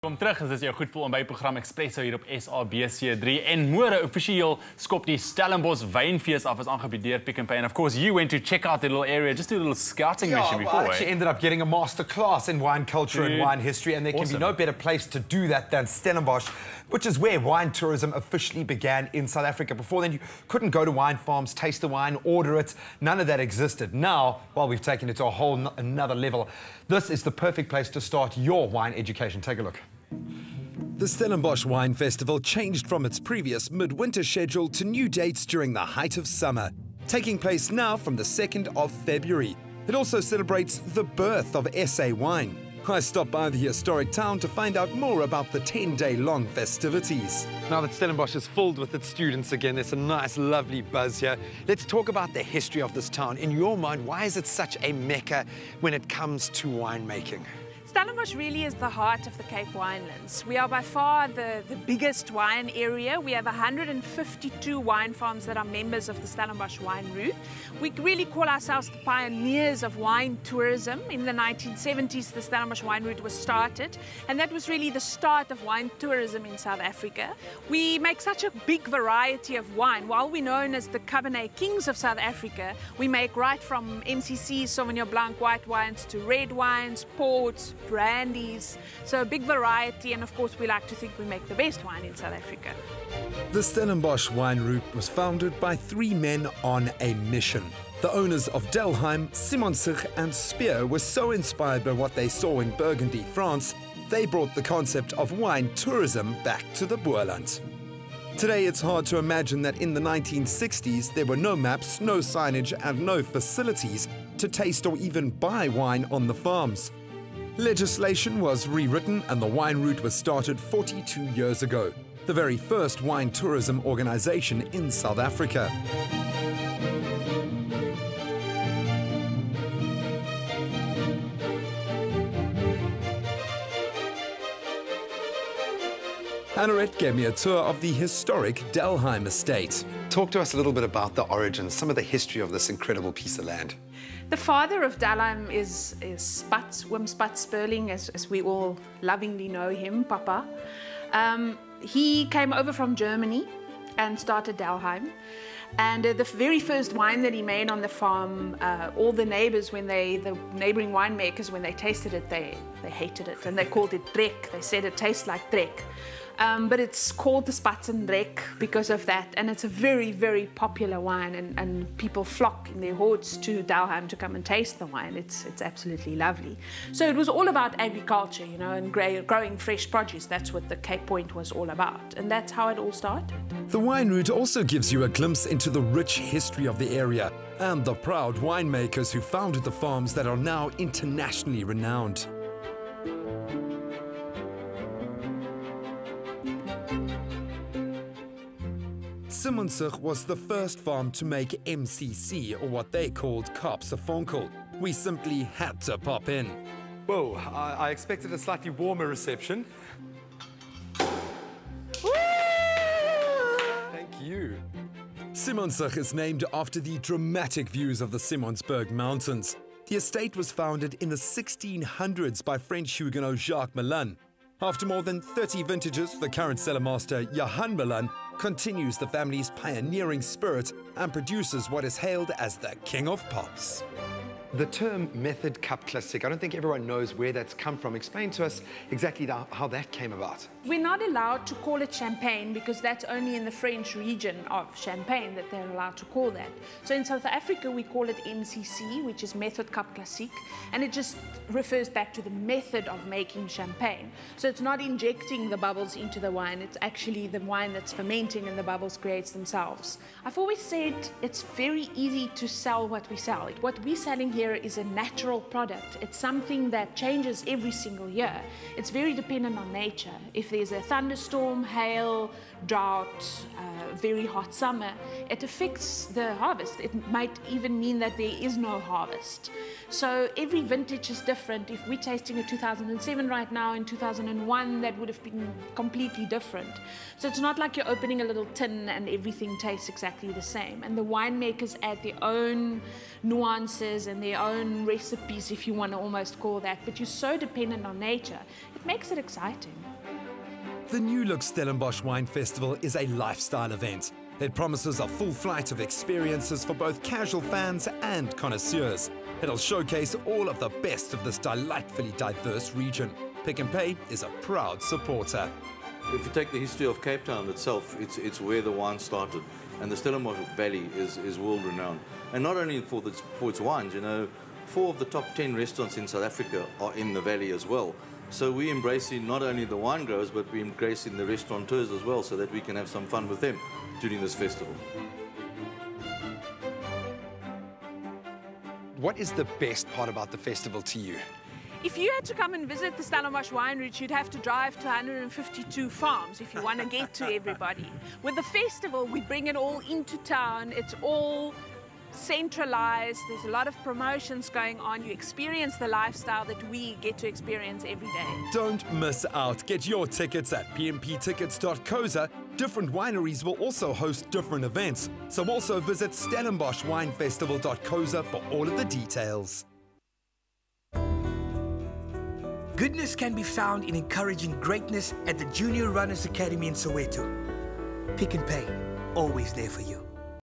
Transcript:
Kom terug, as dit jou goed voel om by die program Expresso hier op SABC3 en môre offisieel skop die Stellenbosch Wine Festival af as aangebied deur PnP, and of course you went to check out the little area, just do a little scouting mission before. I actually ended up getting a master class in wine culture and wine history, and there can be no better place to do that than Stellenbosch, which is where wine tourism officially began in South Africa. Before then, you couldn't go to wine farms, taste the wine, order it. None of that existed. Now, well, we've taken it to a whole another level. This is the perfect place to start your wine education. Take a look. The Stellenbosch Wine Festival changed from its previous midwinter schedule to new dates during the height of summer, taking place now from the 2nd of February. It also celebrates the birth of SA wine. I stopped by the historic town to find out more about the 10-day-long festivities. Now that Stellenbosch is filled with its students again, there's a nice, lovely buzz here. Let's talk about the history of this town. In your mind, why is it such a mecca when it comes to winemaking? Stellenbosch really is the heart of the Cape Winelands. We are by far the biggest wine area. We have 152 wine farms that are members of the Stellenbosch Wine Route. We really call ourselves the pioneers of wine tourism. In the 1970s, the Stellenbosch Wine Route was started, and that was really the start of wine tourism in South Africa. We make such a big variety of wine. While we're known as the Cabernet Kings of South Africa, we make right from MCC, Sauvignon Blanc, white wines, to red wines, ports, brandies, so a big variety, and of course we like to think we make the best wine in South Africa. The Stellenbosch Wine Route was founded by 3 men on a mission. The owners of Delheim, Simonsic and Speer were so inspired by what they saw in Burgundy, France, they brought the concept of wine tourism back to the Boerland. Today it's hard to imagine that in the 1960s there were no maps, no signage and no facilities to taste or even buy wine on the farms. Legislation was rewritten and the wine route was started 42 years ago, the very first wine tourism organization in South Africa. Annette gave me a tour of the historic Delheim estate. Talk to us a little bit about the origins, some of the history of this incredible piece of land. The father of Delheim is Spats, Wim Spats Sperling, as we all lovingly know him, Papa. He came over from Germany and started Delheim. And the very first wine that he made on the farm, all the neighbors, the neighboring winemakers, when they tasted it, they hated it. And they called it Drek. They said it tastes like Drek. But it's called the Spatsenrek because of that, and it's a very, very popular wine, and people flock in their hordes to Delheim to come and taste the wine. It's absolutely lovely. So it was all about agriculture, you know, and growing fresh produce. That's what the Cape Point was all about, and that's how it all started. The wine route also gives you a glimpse into the rich history of the area and the proud winemakers who founded the farms that are now internationally renowned. Simonsic was the first farm to make MCC, or what they called Kaapsefonkel. We simply had to pop in. Whoa, I expected a slightly warmer reception. Thank you. Simonsic is named after the dramatic views of the Simonsberg Mountains. The estate was founded in the 1600s by French Huguenot Jacques Milan. After more than 30 vintages, the current cellar master, Johan Milan, continues the family's pioneering spirit and produces what is hailed as the King of Pops. The term Method Cup Classic, I don't think everyone knows where that's come from. Explain to us exactly how that came about. We're not allowed to call it champagne because that's only in the French region of Champagne that they're allowed to call that. So in South Africa we call it MCC, which is Method Cup Classic, and it just refers back to the method of making champagne. So it's not injecting the bubbles into the wine, it's actually the wine that's fermenting and the bubbles creates themselves. I've always said it's very easy to sell what we sell. What we're selling here is a natural product. It's something that changes every single year. It's very dependent on nature. If there's a thunderstorm, hail, drought, very hot summer, it affects the harvest. It might even mean that there is no harvest. So every vintage is different. If we're tasting a 2007 right now, in 2001 that would have been completely different. So it's not like you're opening a little tin and everything tastes exactly the same. And the winemakers add their own nuances and their own recipes, if you want to almost call that, but you're so dependent on nature. It makes it exciting. The new-look Stellenbosch Wine Festival is a lifestyle event. It promises a full flight of experiences for both casual fans and connoisseurs. It'll showcase all of the best of this delightfully diverse region. PnP is a proud supporter. If you take the history of Cape Town itself, it's where the wine started. And the Stellenbosch Valley is world-renowned. And not only for its wines, you know, 4 of the top 10 restaurants in South Africa are in the valley as well. So we're embracing not only the wine growers, but we're embracing the restaurateurs as well, so that we can have some fun with them during this festival. What is the best part about the festival to you? If you had to come and visit the Stellenbosch Wine Route, you'd have to drive to 152 farms if you want to get to everybody. With the festival, we bring it all into town. It's all centralized. There's a lot of promotions going on. You experience the lifestyle that we get to experience every day. Don't miss out. Get your tickets at pnptickets.co.za. Different wineries will also host different events, so also visit stellenboschwinefestival.co.za for all of the details. Goodness can be found in encouraging greatness at the Junior Runners Academy in Soweto. PnP, always there for you.